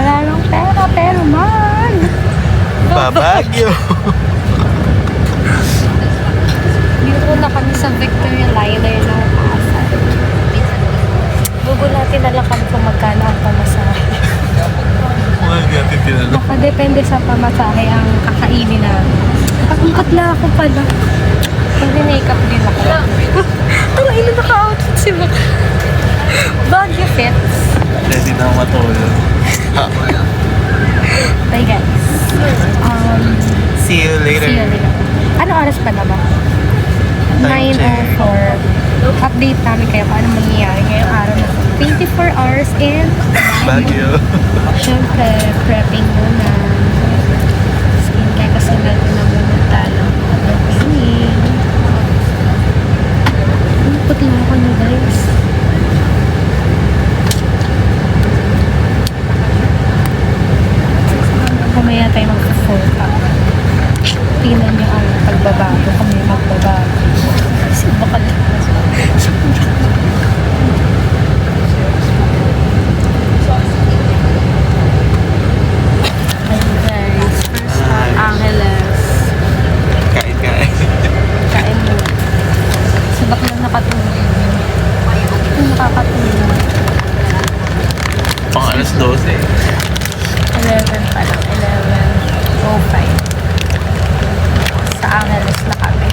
wala lang pera, pero man! Babagyo! Dito na kami sa Victoria Liner ng Pasay. Bubulatin na lang kami kung magkano ang pamasahe. Mga natin tinanong. Nakadepende sa pamasahe ang kakainin namin. Ang katla ako pala. Mag-makeup din ako. Ang ina naka-outfit si Bak. Baggy fits. Ready na matulog. Bye guys. See you later. See you later. Ano oras pa na ba? Time check. 9:04. Update namin kayo kung ano mangyayari ngayong araw na to. 24 hours in Baguio. syempre, prepping muna. Skincare kasi meron na muna tayo. Prepping. Putla ako na guys. Kumaya tayo mag-4 pa. Tingnan niyo ang pagbabago. Kami magbabago. Kasi baka Angeles. Kain. Kain mo. Si bakla nakatulog. Nakakatulog. Pang alas 12. 11 pa lang. 11:05. Sa Angeles na kami.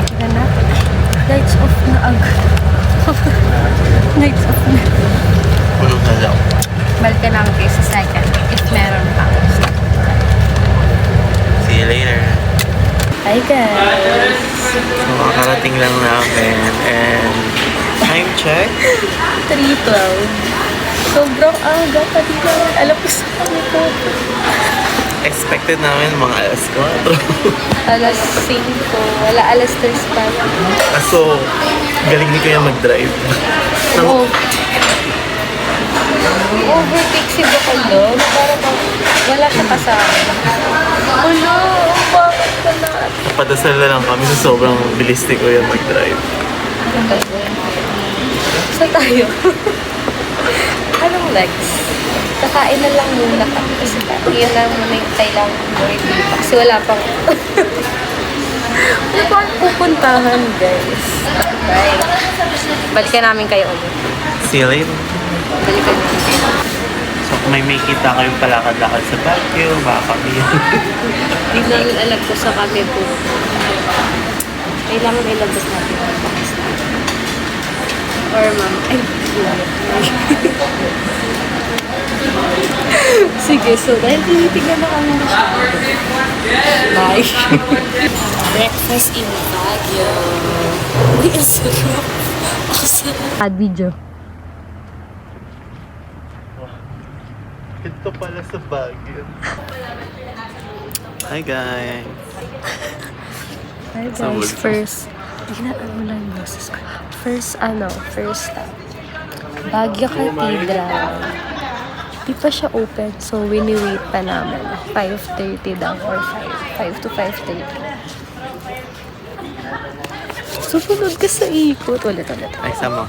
Tignan natin. Lights off na agad. Lights off na. Tulog na daw. Balik ka namin kayo sa second. If meron pa. See you later. Hi guys! So, makakarating lang namin and time check. 3:12. Sobrang aga pa din namin. Alam ko sa kami ko. Expected namin mga alas 4. Alas 5. Wala, alas 3 pa. So, galing ni Kuya mag-drive. Oo. Overtake si Bacalo. Para bang wala siya kasama. Ulo, bakit ka na? Padasal na lang kami sa sobrang bilis ni Kuya mag-drive. Saan tayo? Anong next? Kakain na lang muna kami kasi yun lang muna yung kailangan mo review pa. Kasi wala pang... wala pang pupuntahan, guys. Bye. Balikan namin kayo ulit. See you later. Balikan namin kayo. So, kung may makita kayong palakad-lakad sa Baguio, baka kami yun. Hindi namin alam ko sa kami po. Kailangan ilabas natin ang box natin. Or ma'am, ay, sige, so dahil tinitignan na kami na siya. Bye. Breakfast in Baguio. Uy, ang sarap. Ako sarap. Ad video. Ito pala sa Baguio. Hi guys! Hi Sa guys, Woodford. first, tingnan mo lang yung boses ko. First stop. Baguio Cathedral. Di pa siya open, so wini-wait pa namin. 5:30 daw or 5 to 5:30. Susunod ka sa ikot. Ulit. Ay, sama.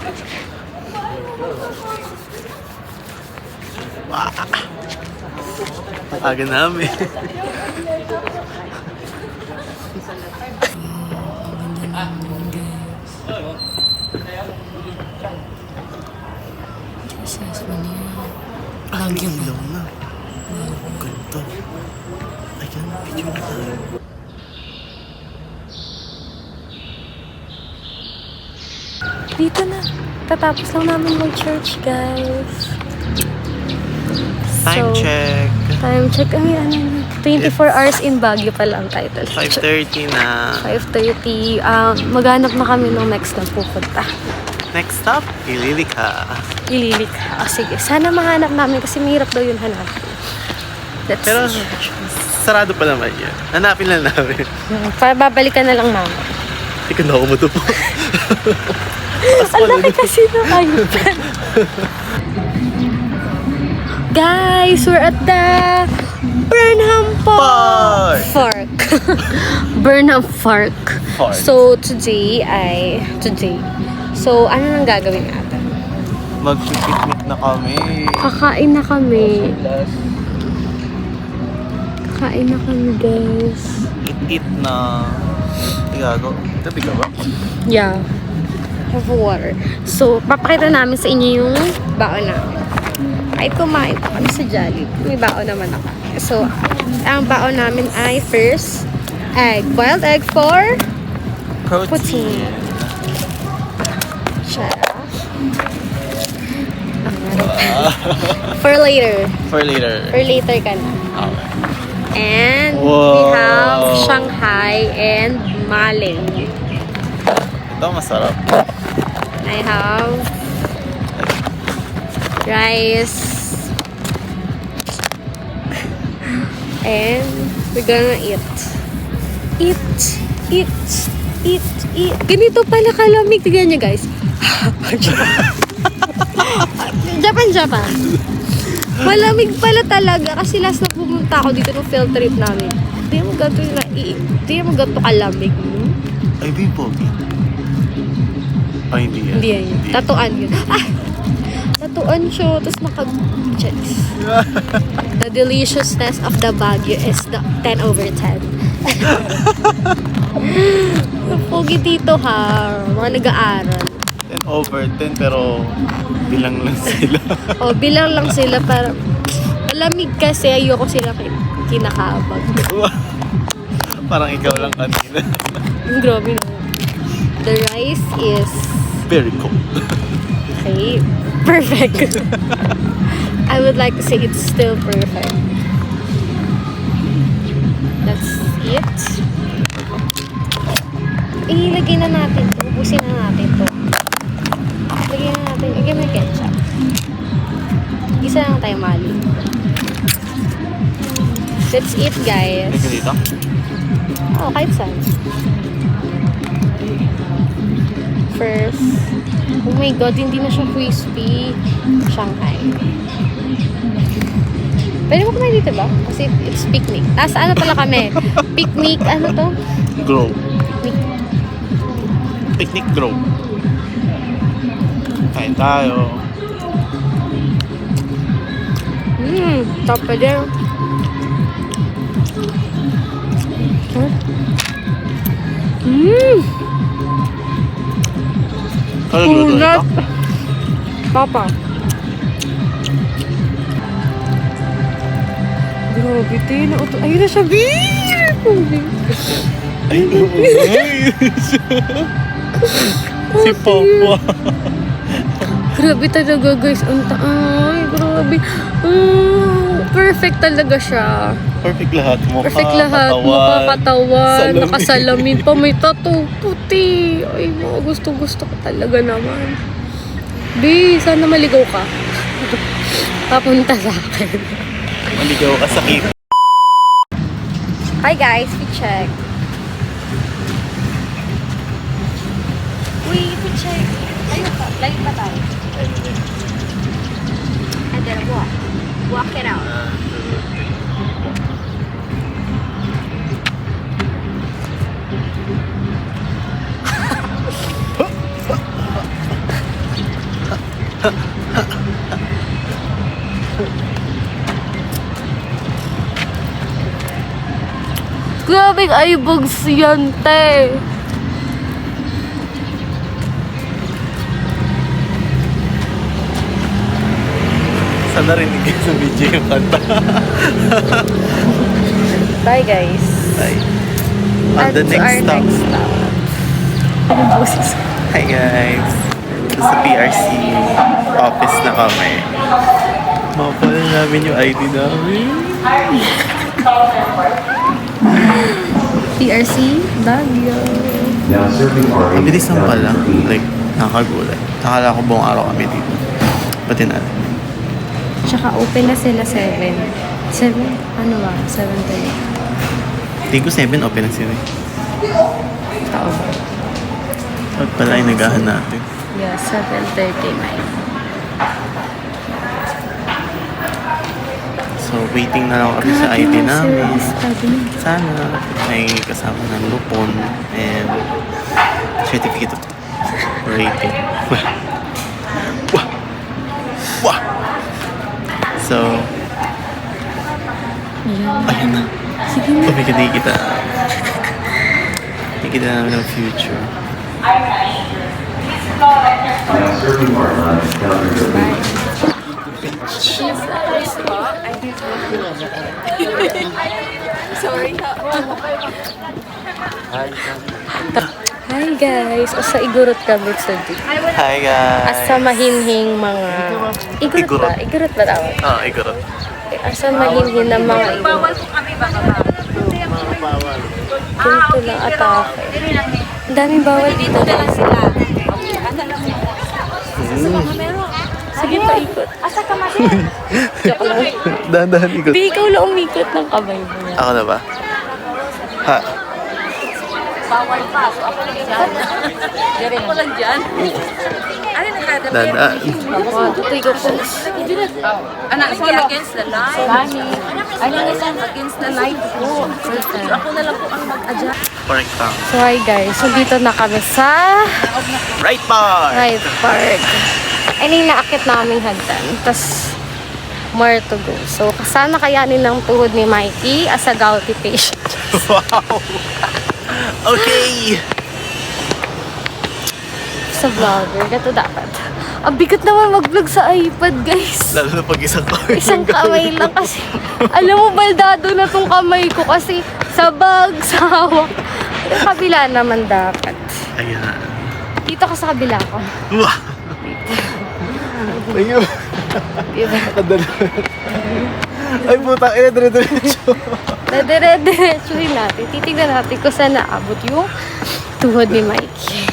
Aga namin. Ang ilaw na. Ang ganda. Ayan, picture na tayo. Dito na. Tatapos lang namin mag-church, guys. Time check. Time check. Ay, 24 hours in Baguio pala ang title. 5:30 na. 5:30. Maghanap na kami ng next na pupunta. Next stop, Ililica. Ililika. Sige. Sana mahanap namin kasi mahirap daw yun hanapin. Let's Pero see. sarado pa naman yun. Hanapin lang namin. Babalikan na lang mama. Hindi ko na umuto po. Ang laki kasi na kayo. Guys, we're at the Burnham Park. Burnham Park. So, today, ano nang gagawin natin? Mag-picnic na kami. Kakain na kami. Kakain na kami, guys. Eat na. Tigago. Tabi ka ba? Yeah. Have water. So, papakita namin sa inyo yung baon namin. Kahit kumain pa kami sa Jollibee, may baon naman ako. So, ang baon namin ay first, egg. Boiled egg for protein. Shut up. For later. For later. For later ka na. Okay. And we Wow. have Shanghai and Maling. Ito masarap. I have rice. And we're gonna eat. Eat. Ganito pala kalamig. Tignan niyo, guys. Japan. Malamig pala talaga kasi last na pumunta ako dito ng field trip namin. Hindi mo ganito kalamig. Ay, di pogi. Ay, hindi yan. Hindi yan yun. Tatuan yun. Tatuan siya. Tapos naka-checks. The deliciousness of the Baguio is the 10 over 10. Pogi dito ha. Mga nag-aaral. 10 over 10 pero bilang lang sila. Bilang lang sila para malamig kasi ayoko sila kinakabag. Parang ikaw lang kanina. Grabe na. The rice is Very cold. okay. Perfect. I would like to say it's still perfect. That's it. Ilagay na natin to. Ubusin na natin to. Lagyan na natin. Lagyan mo yung ketchup. Isa lang tayo mali. That's it, guys. Ito dito? Kahit saan. First, oh my god, hindi na siya crispy. Shanghai. Pwede mo kumain dito ba? Kasi it's picnic. Sa ano pala kami? Picnic, ano to? Grove. Picnic. Picnic grove. Kain tayo. Top pa din. Kaya luto Ulat. ito? Papa. Grabe, tina. Ayun na siya, beer! Ay, si Papa. Grabe talaga, guys. Ay, grabe. Perfect talaga siya. Perfect lahat. Mukha, Perfect lahat. katawan, Mukha, katawan, salamin. nakasalamin pa. May tattoo, puti. Ay, mga gustong-gusto ko talaga naman. Be, sana maligaw ka. Papunta sa akin. Maligaw ka sa cake. Hi guys, we check. We check. Layo pa tayo. And then walk. Walk it out. Grabing eyebags yan, te. Sana narinig kayo sa video yung kanta. Bye guys. Bye. On the next stop. Anong boses? Hi guys. Sa PRC office na kami. Mapala namin yung ID namin. PRC Baguio. Ang bilis lang pala. Like, nakakagulat. Nakala ko buong araw kami dito. Pati na. Tsaka open na sila 7. 7? Ano ba? 7:30. Hindi ko 7 open na sila. Tao ba? At pala ay nagahan natin. Yeah, 7:39. So, waiting na lang kami sa ID namin. Sana may kasama ng Lupon and certificate of rating. So, ayun na. Sige na. Oh my God, nakikita namin ang future. Hi guys! Asa igurot kami today. Hi guys! Asa mahinhing mga... Igurot ba? Igurot ba tawag? Oo, igurot. Asa mahinhin ng mga Bawal igurot. po kami baka ba? Ganito lang atake. Ang daming bawal dito. Dito na lang sila. Sige pa ikot. Asa ka masin? Joke lang. Dahan-dahan ikot. Di ikaw lang umikot ng kamay mo. Ako na ba? Ha? Bawal pa. So ako lang dyan. Ako lang dyan. Ano nakadam? Dahan-dahan. Tutoy ko po. Anak, sige against the light. Ano nga saan against the light po. So ako na lang po ang mag-adjust. Correct pa. So hi guys, so dito na kami sa Right bar! Ride Park. Ay, naakit naming hagdan. Tapos, more to go. So, kasama kayanin ng tuhod ni Mikey as a gouty patient. Wow! Okay! Sa vlogger, gato dapat. Ang bigat naman mag-vlog sa iPad, guys. Lalo na pag isang kamay. Isang kamay lang kasi. Alam mo, baldado na tong kamay ko kasi sa bag, sa hawak. Sa kabila naman dapat. Ayan. Dito ko sa kabila ko. Wow! Ayun. Diba? Ay puta, dire-diretso. Dire-diretsuhin natin. Titignan natin kung saan naabot yung tuhod ni Mikey.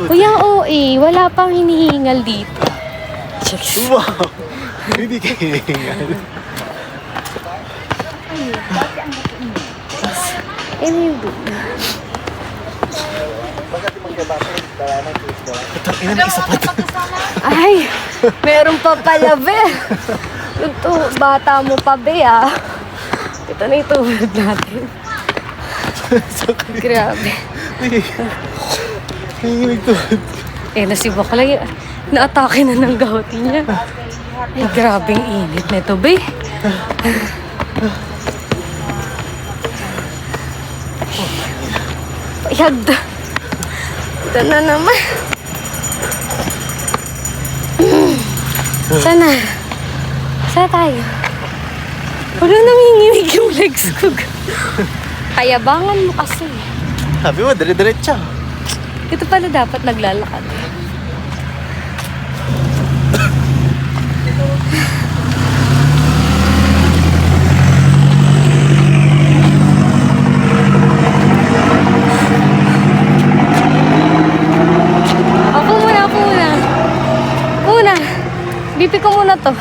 Kuya, OA, wala pang hinihingal dito. Checks. Wow! Hindi kayo hingal. Anyway. Ito, ina na isa pa ito. Ay, meron pa pala, be. Ito, bata mo pa, be, ah. Ito na yung tuhod natin. Grabe. Nanginginig to. Nasibak lang yun. Naatake na ng gauti niya. Ay, grabing init na ito, be. Payagda. Ito na naman. Sana. Sana tayo. Wala nanginginig yung legs ko. Kayabangan mo kasi. Sabi mo, dire-diretso. Ito pala dapat naglalakad. Ako muna. Muna. Bipi ko muna to.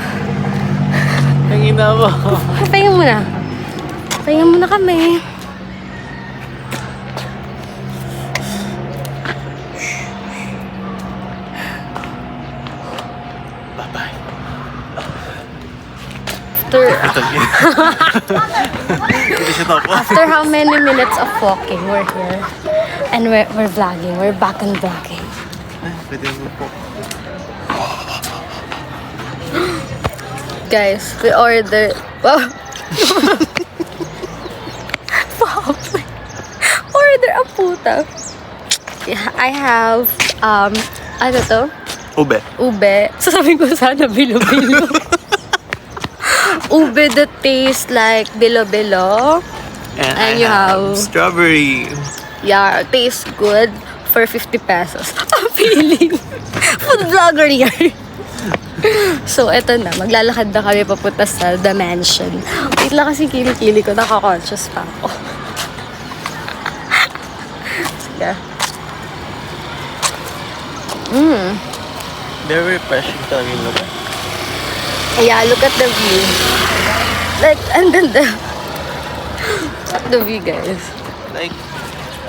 Ang ina mo. Pahinga muna. Pahinga muna kami. Bye-bye. Hindi siya tapo. After how many minutes of walking, we're here. And we're vlogging. We're back on vlogging. Ay, pwede mo po. Guys, we ordered... Wow! Order a puta. Yeah, I have, ano to? Ube. Ube. Sasabihin ko sana bilo-bilo. Ube that tastes like bilo-bilo. And you have... strawberry. Yeah, tastes good for 50 pesos. Ang feeling. Food vlogger yan. So, eto na. Maglalakad na kami papunta sa The Mansion. Wait lang kasi kili-kili ko. Naka-conscious pa ako. Sige. Very refreshing talaga yung lugar. Yeah, look at the view. Like, and then the view, guys. Like,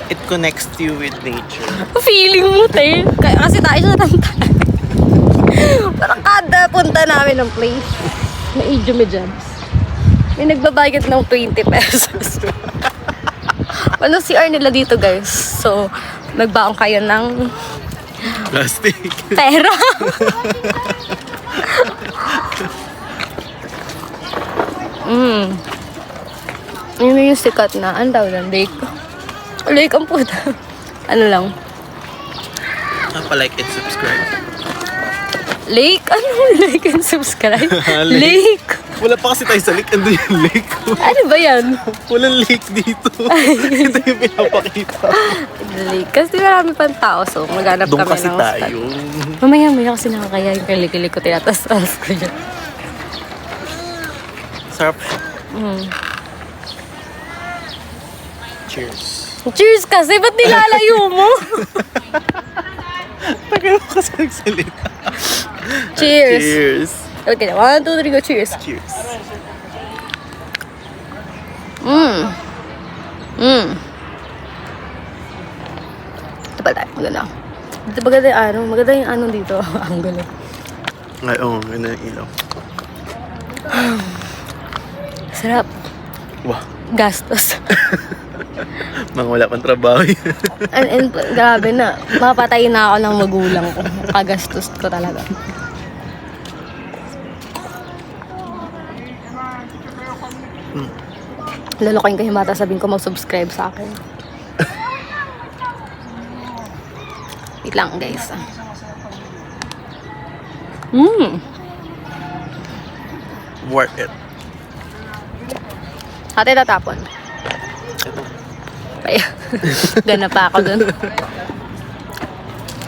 it connects you with nature. Feeling mo, te. Kasi tayo sa tantan. Parang kada punta namin ng place, may jobs. May nagbabayad ng 20 pesos. Ano CR nila dito, guys. So, magbaon kayo ng Plastic. Pera. Yun yung sikat na. Ano tawag lang? Lake. Lake ang puta. Ano lang? Like and subscribe. Lake? Ano like and subscribe? Lake. Lake. Wala pa kasi tayo sa lake. Ando yung lake. Ano ba yan? Walang lake dito. Ito yung pinapakita. Lake. Kasi marami pang tao. So, maghanap Doon kami kasi ng tayo. Mamaya kasi nakakaya yung kilikili ko. Tinatas-tas ko dyan. Sarap siya. Cheers. Cheers kasi! Ba't nilalayo mo? Tagal mo kasi nagsalita. Cheers! Cheers. Okay, 1, 2, 3, go. Cheers! Cheers. Ito pala, maganda. Ito maganda yung ano, maganda yung ano dito. Ang gulo. Ay, oo, ganda yung ilaw. Sarap. Wow. Gastos. Mga wala pang trabaho yun. and grabe na. Mapatay na ako ng magulang ko. Kagastos ko talaga. Lalokoyin ko yung bata, sabihin ko mag-subscribe sa akin. Wait lang guys. Worth it. Ate, tatapon. Ito. Ay, gana pa ako dun.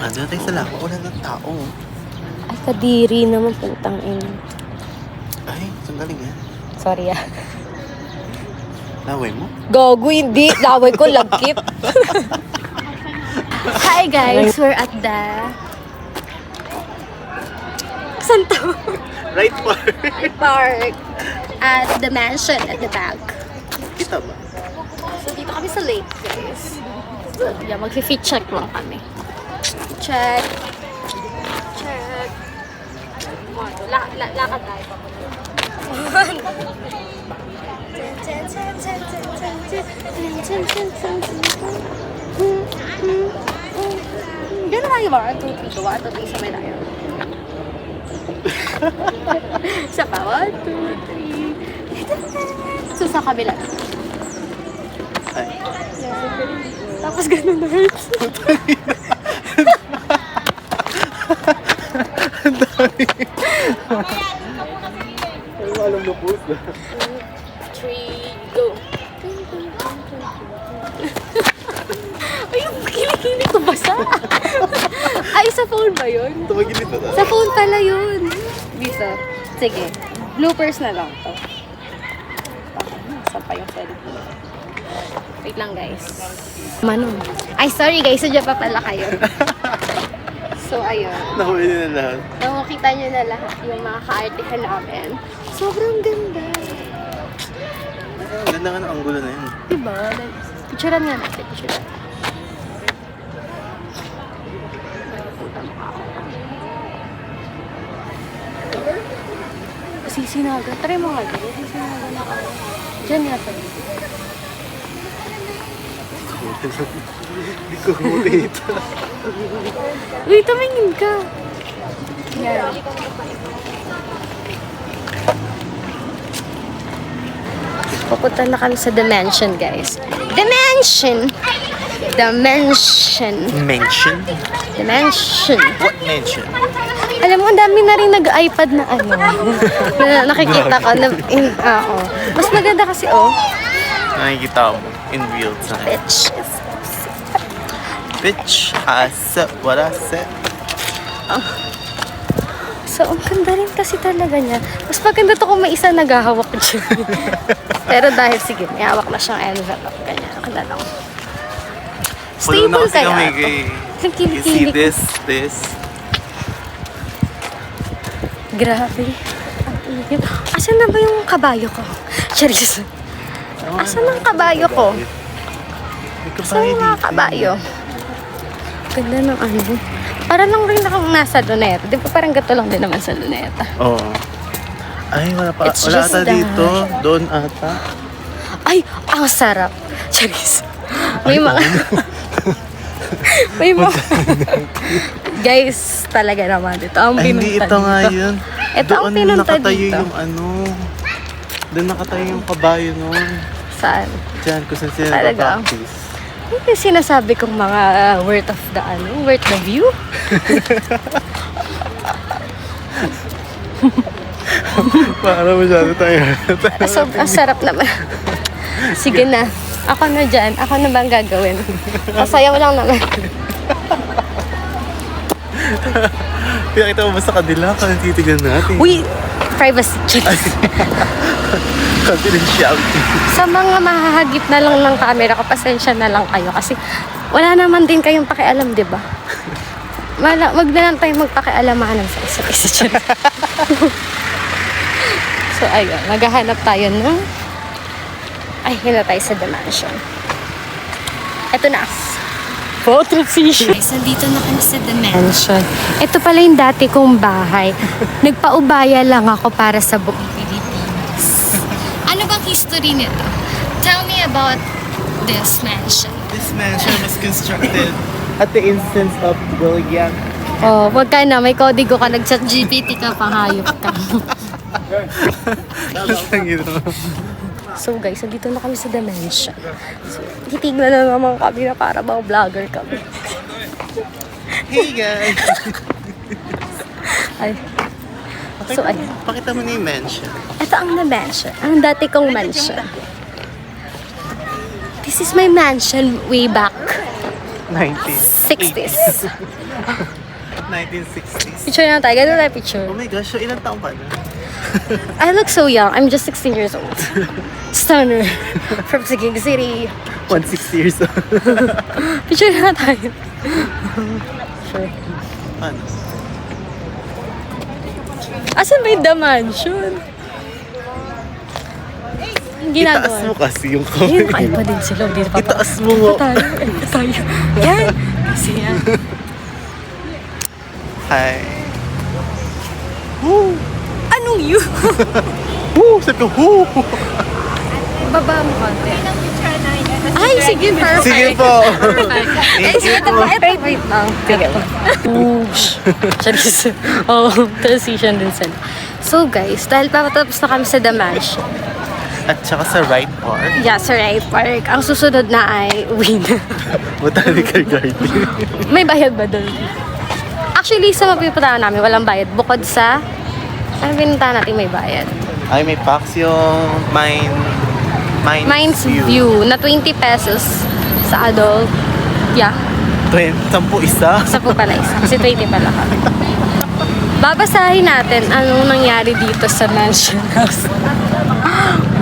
Ando na tayo sa lako. Wala ng tao. Ay, kadiri naman puntang in. Ay, saan galing yan? Sorry ah. Laway mo? Gago, hindi. Laway ko, lagkit. Hi guys, we're at the... Saan to? Right park. Park. At the mansion at the back. Kita ba? So, dito kami sa lake, guys. So, yeah, mag-fit check lang kami. Check. Check. Lakad tayo. Gano'n tayo ba? 1, 2, 3. 1, 2, 3. Sabay tayo. Isa pa. 1, 2, 3. So, sa kabila. Ay. Tapos ganun na hurts. Ay, alam na po. 3, go. Ay, yung kilikili ko basa. Ay, sa phone ba yun? Tumagilid na tayo. Sa phone pala yun. Dito. Sige. Bloopers na lang to. Saan pa yung cellphone? Wait lang, guys. Manong. Ay, sorry guys. Sadya pa pala kayo. So, ayun. Nahuli na lahat. Nakikita nyo na lahat yung mga ka-artihan namin. Sobrang ganda. Ganda nga ng anggulo na yun. Diba? Picturean nga natin. Picturean. Sisinaga. Try mo nga dito. Sisinaga na ako. Diyan nga tayo. Hindi ko kumita. Uy, tumingin ka. Yan. Pupunta na kami sa Dimension, guys. Dimension! Dimension. Mention? Dimension. What mention? Alam mo, ang dami na rin nag-iPad na ano. Na nakikita ko. Oo. Mas maganda kasi, oh. Nakikita mo in real time. Bitch. Bitch, I said what I said. So, ang ganda rin kasi talaga niya. Mas maganda to kung may isa naghahawak dyan. Pero dahil, sige, may hawak na siyang envelope. Ganyan. Ang ganda lang. Puno na Stable kasi kaya kami to. kay... Ang You see kilikili ko. this? Grabe. Ang init. Asan na ba yung kabayo ko? Charis. Asan ang kabayo ko? May Asan kabayo yung mga dito. kabayo? Ganda ng ano. Para lang rin akong nasa luneta. Di ba parang gato lang din naman sa luneta? Oo. Ay, wala pa. It's Wala just ata that. dito. Doon ata. Ay, ang sarap. Charis. May mga... may mga... Guys, talaga naman. Ito ang Ay, hindi pinunta ito nga dito. yun. Ito ang Doon pinunta nakatayo dito. yung ano. Doon nakatayo yung kabayo nun. Saan? Diyan, kung saan sila Talaga? practice. Ano yung sinasabi kong mga worth of the worth the view? Para masyado tayo. Ang sarap naman. Sige na. Ako na dyan. Ako na bang gagawin? Pasayaw lang naman. Pinakita mo ba sa kanila? Kaya titigan natin. Uy! Privacy checks. Confidentiality. Sa mga mahahagip na lang ng camera ko, pasensya na lang kayo. Kasi wala naman din kayong pakialam, di ba? Wag na lang tayo magpakialamanan sa isa't isa. So, ayun. Maghahanap tayo ng... Ay, hila tayo sa The Mansion. Ito na. Photo session. Guys, nandito na kami sa The Mansion. Ito pala yung dati kong bahay. Nagpaubaya lang ako para sa buong Pilipinas. Ano bang history nito? Tell me about this mansion. This mansion was constructed at the instance of William. Oh, wag ka na. May kodigo ka. Nag-chat GPT ka. Pahayop ka. So guys, nandito na kami sa The Mansion. So, titignan na naman kami na para bang vlogger kami. Hey guys! Ay. So, ayun. Pakita mo na yung mansion. Ito ang The Mansion. Ang dati kong mansion. This is my mansion way back 60s. 1960s. Picture na tayo. Ganun tayo picture. Oh my gosh, so ilang taong ka na? I look so young. I'm just 16 years old. Stunner. From Taguig City. 16 years old. Picture na tayo. Sure. Ano? Asan ba yung The Mansion? Hindi Itaas nagawa. mo kasi yung Ayun, kamay. nakain pa din sila. Hindi na Itaas mo nga. tayo. Yan. Kasi yan. Hi. Anong you? Woo! Sabi ko, woo! Baba mo konti. Ay, sige, perfect. Sige po. Ay, sige, ito pa. Wait lang. Sige. Whoosh. Charis. Oh, transition din sila. So guys, dahil papatapos na kami sa The Mansion. At saka sa right part, Yeah, sa Ray Park. Ang susunod na ay uwi na. Botanical Garden. May bayad ba doon? Actually, sa mapipuntahan namin, walang bayad. Bukod sa, ano pinuntahan natin may bayad? Ay, may packs yung Mines View na 20 pesos sa adult. Yeah, 10 isa. isa po pala isa. Kasi 20 pala kami. Babasahin natin anong nangyari dito sa Mansion House.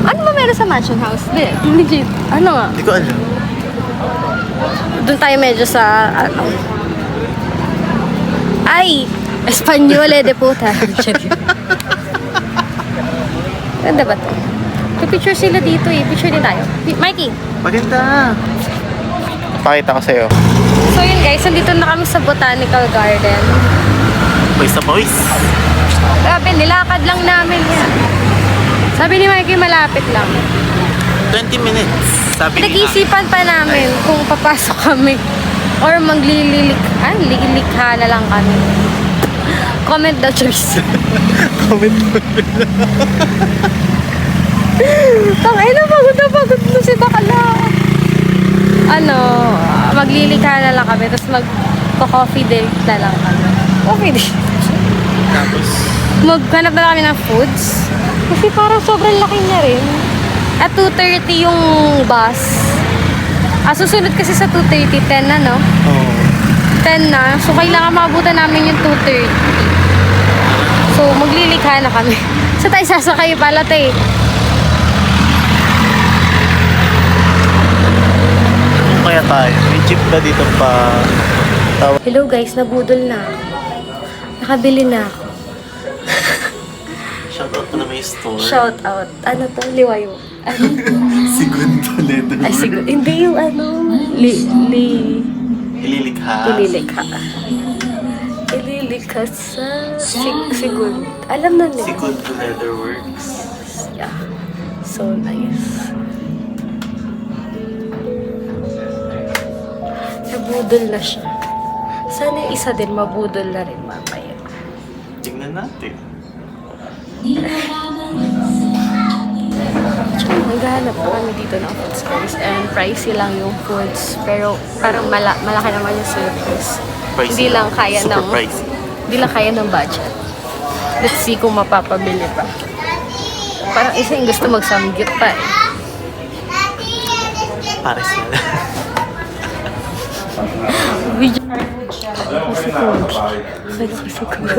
Ano ba meron sa Mansion House? Legit. Ano nga? Hindi ko alam. Doon tayo medyo sa, ano. Ay! Espanyol de puta. Ganda ba to? Picture sila dito eh. Picture din tayo. Mikey! Maganda. Pakita ko sa'yo. So yun guys, nandito na kami sa Botanical Garden. Boys na boys. Grabe, nilakad lang namin yan. Sabi ni Mikey, malapit lang. 20 minutes. Sabi niya. Nag-iisipan pa namin kung papasok kami or lilikha na lang kami. Comment daw, Charisse. Comment mo. Tangay na, pagod na si Bakala. Ano, maglilikha na lang kami, tapos magpa-coffee date na lang kami. Coffee date? Tapos, Maghanap na lang kami ng foods. Kasi parang sobrang laki niya rin. At 2:30 yung bus. Susunod kasi sa 2:30, 10 na, no? oh. 10 na. So, kailangan makabutan namin yung 2:30. So, maglilikha na kami. So, tayo sasakay pala, te. Kaya tayo. May jeep ba dito pa? Hello guys, nabudol na ako. Nakabili na ako. Shoutout ko na may store. Shout out. Ano to? Liwayo. Ano? Segundo leather. Ay, siguro. Hindi yung ano. Ililikha. Ililikha. Ililikha sa siguro. Alam na nila. Segundo Leather Works. Yeah. So nice. Nabudol na siya. Sana yung isa din mabudol na rin mamaya. Tingnan natin. Naghahanap pa kami dito ng food stores and pricey lang yung foods. Pero parang malaki naman yung service. Pricey Hindi lang kaya Super ng pricey. Hindi lang kaya ng budget. Let's see kung mapapabili pa. Parang isa yung gusto magsamgyup pa eh. Pares na lang. Video. Kasi Kobe. Kaya kasi Kobe.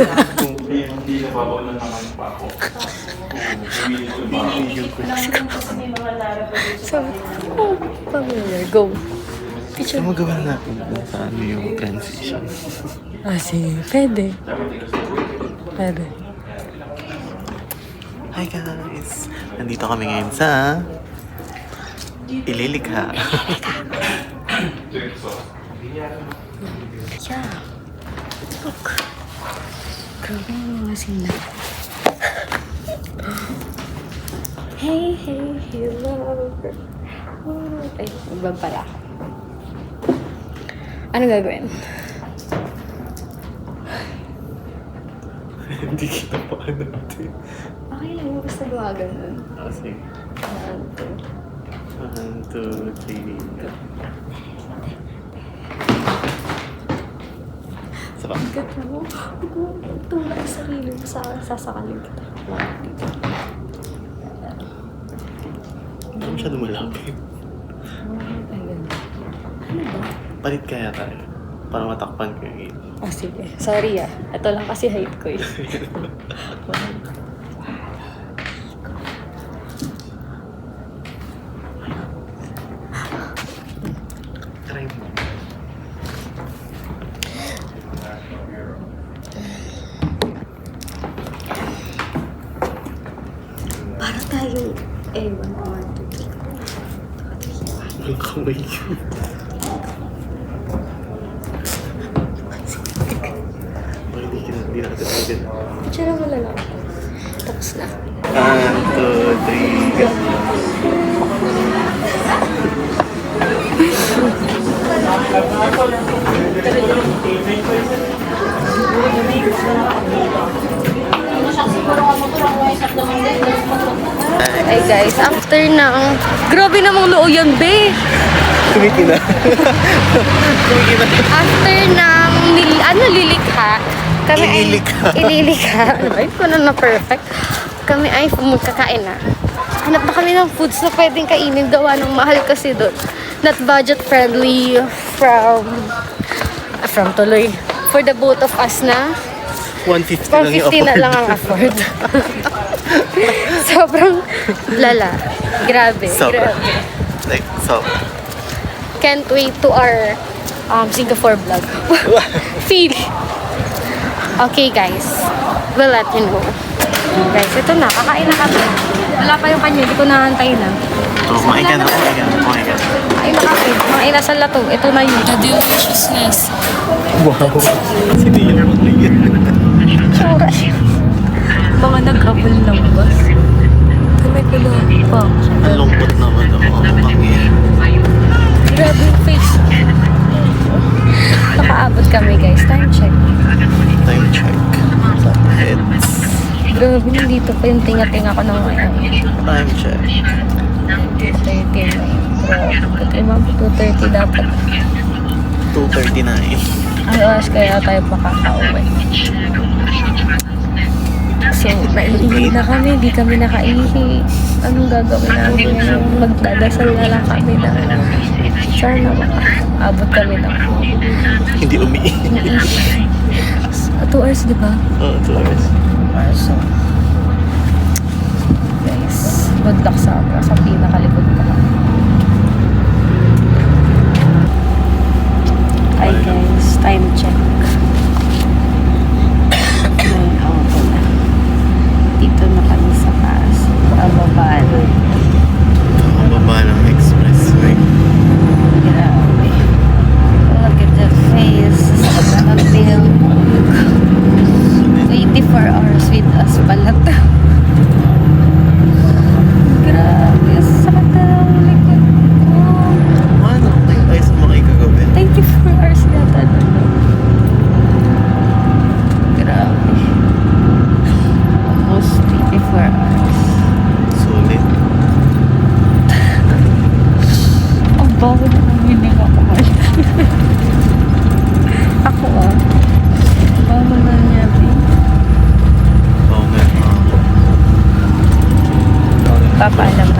Sabi ko, oh, familiar. Go. Picture. Ano magawa natin sa ano yung transition? Sige. Pwede. Pwede. Hi guys! Nandito kami ngayon sa Ililikha. Yeah. Look. Grabe yung mga sila. Hey, hey, hey, lover. Ay, iba pala. Ano gagawin? Hindi kita pa ano natin. Okay lang, yung basta gawa ganun. Kasi, 1, 2, 3. Sarap. Ganda mo. Tula ang sarili mo sa akin. Sasakalin kita. Hindi masyado malapit. Ay, ganda. Ano ba? Palit kaya tayo. Para matakpan ko yung ilaw. Ah, sige. Sorry ah. Ito lang kasi height ko eh. Try mo. Para tayong ewan. 1, 2, 3. Ang kamay yun. Hindi natin agad. Picture mo lang ako. Tapos na. 1, 2, 3, go. Ay guys, after ng... Grabe namang loo yan, be! Kumikina. Kumikina. After ng lilikha, kami ililikha. Ay, ko na perfect. Kami ay magkakain na. Hanap na kami ng foods na pwedeng kainin. Gawa ng mahal kasi doon. Not budget friendly from tuloy. For the both of us na 150 lang yung 150 na lang ang afford. Sobrang lala. Grabe. Sobra. Grabe. Like, so. Can't wait to our Singapore vlog. Feel. Okay guys, we'll let you know. Guys, ito na. Kakain na kami. Wala pa yung kanya. Hindi ko nahantay na. Oh, kumain ka na. Kumain ka. Kain na kami. Mga inasal na to. Ito na yun. The deliciousness. Wow. Sino yung mga yun? Tsura. Mga naghabol ng bus. Kami ko na pa. Ang lungkot naman ang mga pangyan. Grabe yung face. Nakaabot kami guys. Time check. Time check. So, it's Grabe yung dito pa yung tinga-tinga ko ng time check. 2:30 na yun. Grabe. 2:30 dapat. 2:39. Ay, oras kaya tayo makaka-uwi. So, naiihi na kami. Di kami nakaihi. Anong gagawin namin? Magdadasal na lang kami na sana makaabot kami na. Hindi umiihi. 2 hours, di ba? Oo, 2 hours. So, guys, good luck sa pinakalikod pa. Hi guys, time check. Ay, auto na. Dito na kami sa taas. Pababa na. Ang baba ng expressway. Grabe. Look at the face. Sobrang 24 hours with us pala to. Grabe. Sakit na ang likod ko. Ano? Tayo sa mga ikagawin. 24 hours yata na. Papaalam